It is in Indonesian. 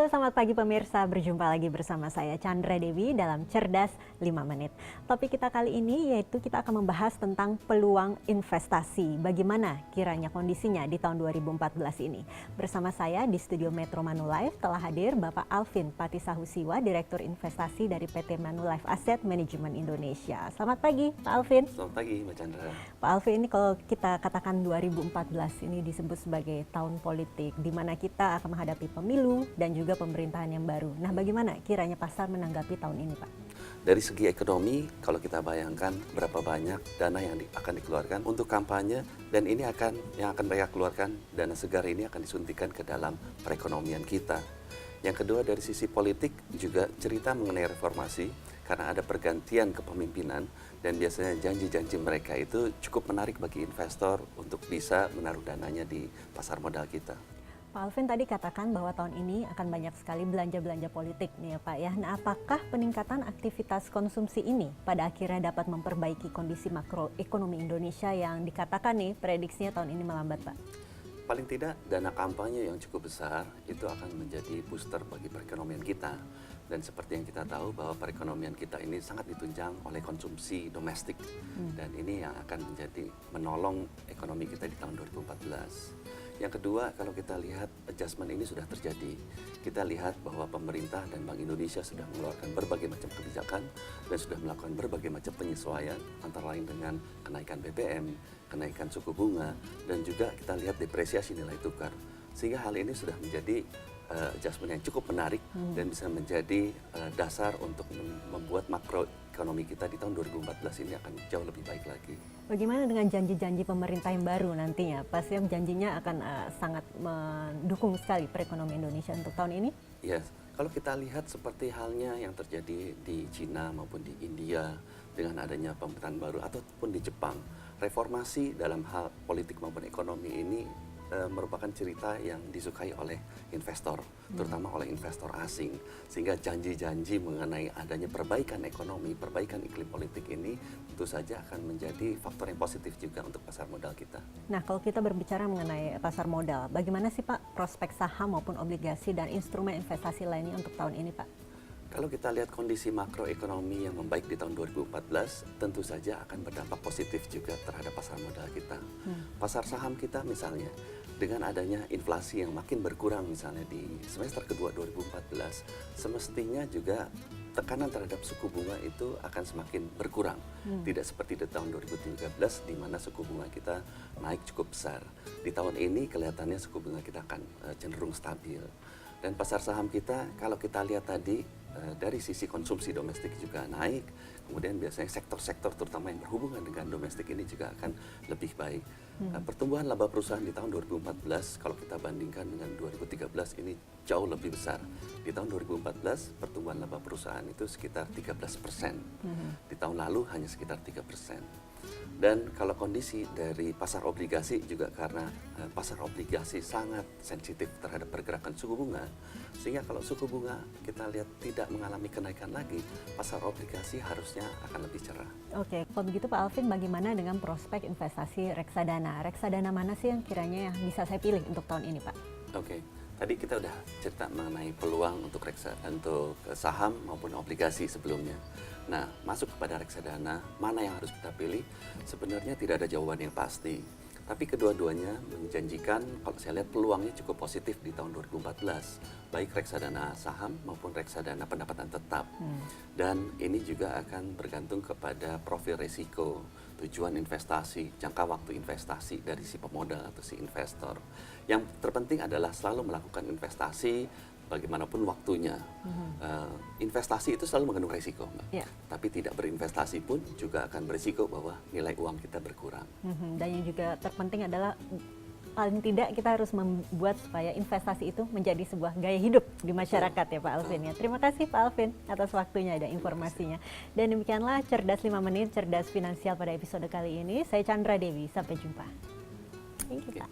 Halo, selamat pagi pemirsa. Berjumpa lagi bersama saya Chandra Dewi dalam Cerdas 5 Menit. Topik kita kali ini yaitu kita akan membahas tentang peluang investasi. Bagaimana kiranya kondisinya di tahun 2014 ini. Bersama saya di studio Metro Manulife telah hadir Bapak Alvin Patisahusiwa, Direktur Investasi dari PT Manulife Asset Management Indonesia. Selamat pagi, Pak Alvin. Selamat pagi, Mbak Chandra. Pak Alvin, ini kalau kita katakan 2014 ini disebut sebagai tahun politik, di mana kita akan menghadapi pemilu dan juga pemerintahan yang baru. Nah, bagaimana kiranya pasar menanggapi tahun ini, Pak? Dari segi ekonomi, kalau kita bayangkan berapa banyak dana yang akan dikeluarkan untuk kampanye, dan ini yang akan mereka keluarkan, dana segar ini akan disuntikan ke dalam perekonomian kita. Yang kedua, dari sisi politik juga cerita mengenai reformasi, karena ada pergantian kepemimpinan, dan biasanya janji-janji mereka itu cukup menarik bagi investor untuk bisa menaruh dananya di pasar modal kita. Pak Alvin tadi katakan bahwa tahun ini akan banyak sekali belanja-belanja politik nih ya Pak ya. Nah, apakah peningkatan aktivitas konsumsi ini pada akhirnya dapat memperbaiki kondisi makroekonomi Indonesia yang dikatakan nih prediksinya tahun ini melambat, Pak? Paling tidak dana kampanye yang cukup besar itu akan menjadi booster bagi perekonomian kita. Dan seperti yang kita tahu bahwa perekonomian kita ini sangat ditunjang oleh konsumsi domestik. Dan ini yang akan menjadi menolong ekonomi kita di tahun 2014. Yang kedua, kalau kita lihat adjustment ini sudah terjadi. Kita lihat bahwa pemerintah dan Bank Indonesia sudah mengeluarkan berbagai macam kebijakan dan sudah melakukan berbagai macam penyesuaian, antara lain dengan kenaikan BBM, kenaikan suku bunga, dan juga kita lihat depresiasi nilai tukar. Sehingga hal ini sudah menjadi adjustment yang cukup menarik dan bisa menjadi dasar untuk membuat makroekonomi kita di tahun 2014 ini akan jauh lebih baik lagi. Bagaimana dengan janji-janji pemerintah yang baru nantinya? Pastinya janjinya akan sangat mendukung sekali perekonomian Indonesia untuk tahun ini? Yes. Kalau kita lihat seperti halnya yang terjadi di Cina maupun di India dengan adanya pemerintahan baru ataupun di Jepang, reformasi dalam hal politik maupun ekonomi ini merupakan cerita yang disukai oleh investor, terutama oleh investor asing. Sehingga janji-janji mengenai adanya perbaikan ekonomi, perbaikan iklim politik ini tentu saja akan menjadi faktor yang positif juga untuk pasar modal kita. Nah, kalau kita berbicara mengenai pasar modal, bagaimana sih Pak prospek saham maupun obligasi dan instrumen investasi lainnya untuk tahun ini, Pak? Kalau kita lihat kondisi makroekonomi yang membaik di tahun 2014, tentu saja akan berdampak positif juga terhadap pasar modal kita. Pasar saham kita misalnya, dengan adanya inflasi yang makin berkurang misalnya di semester kedua 2014, semestinya juga tekanan terhadap suku bunga itu akan semakin berkurang. Tidak seperti di tahun 2013 di mana suku bunga kita naik cukup besar. Di tahun ini kelihatannya suku bunga kita akan cenderung stabil. Dan pasar saham kita, kalau kita lihat tadi, dari sisi konsumsi domestik juga naik, kemudian biasanya sektor-sektor terutama yang berhubungan dengan domestik ini juga akan lebih baik. Pertumbuhan laba perusahaan di tahun 2014, kalau kita bandingkan dengan 2013 ini jauh lebih besar. Di tahun 2014, pertumbuhan laba perusahaan itu sekitar 13%. Di tahun lalu hanya sekitar 3%. Dan kalau kondisi dari pasar obligasi juga karena pasar obligasi sangat sensitif terhadap pergerakan suku bunga, sehingga kalau suku bunga kita lihat tidak mengalami kenaikan lagi, pasar obligasi harusnya akan lebih cerah. Oke, kalau begitu Pak Alvin, bagaimana dengan prospek investasi reksadana? Reksadana mana sih yang kiranya bisa saya pilih untuk tahun ini, Pak? Oke. Tadi kita udah cerita mengenai peluang untuk saham maupun obligasi sebelumnya. Nah, masuk kepada reksadana, mana yang harus kita pilih? Sebenarnya tidak ada jawaban yang pasti. Tapi kedua-duanya menjanjikan, kalau saya lihat peluangnya cukup positif di tahun 2014. Baik reksadana saham maupun reksadana pendapatan tetap. Dan ini juga akan bergantung kepada profil risiko, tujuan investasi, jangka waktu investasi dari si pemodal atau si investor. Yang terpenting adalah selalu melakukan investasi bagaimanapun waktunya. Investasi itu selalu mengandung risiko, Mbak. Yeah. Tapi tidak berinvestasi pun juga akan berisiko bahwa nilai uang kita berkurang. Dan yang juga terpenting adalah paling tidak kita harus membuat supaya investasi itu menjadi sebuah gaya hidup di masyarakat ya Pak Alvin ya. Terima kasih Pak Alvin atas waktunya dan informasinya. Dan demikianlah Cerdas 5 Menit, Cerdas Finansial pada episode kali ini. Saya Chandra Dewi, sampai jumpa. Thank you, Pak.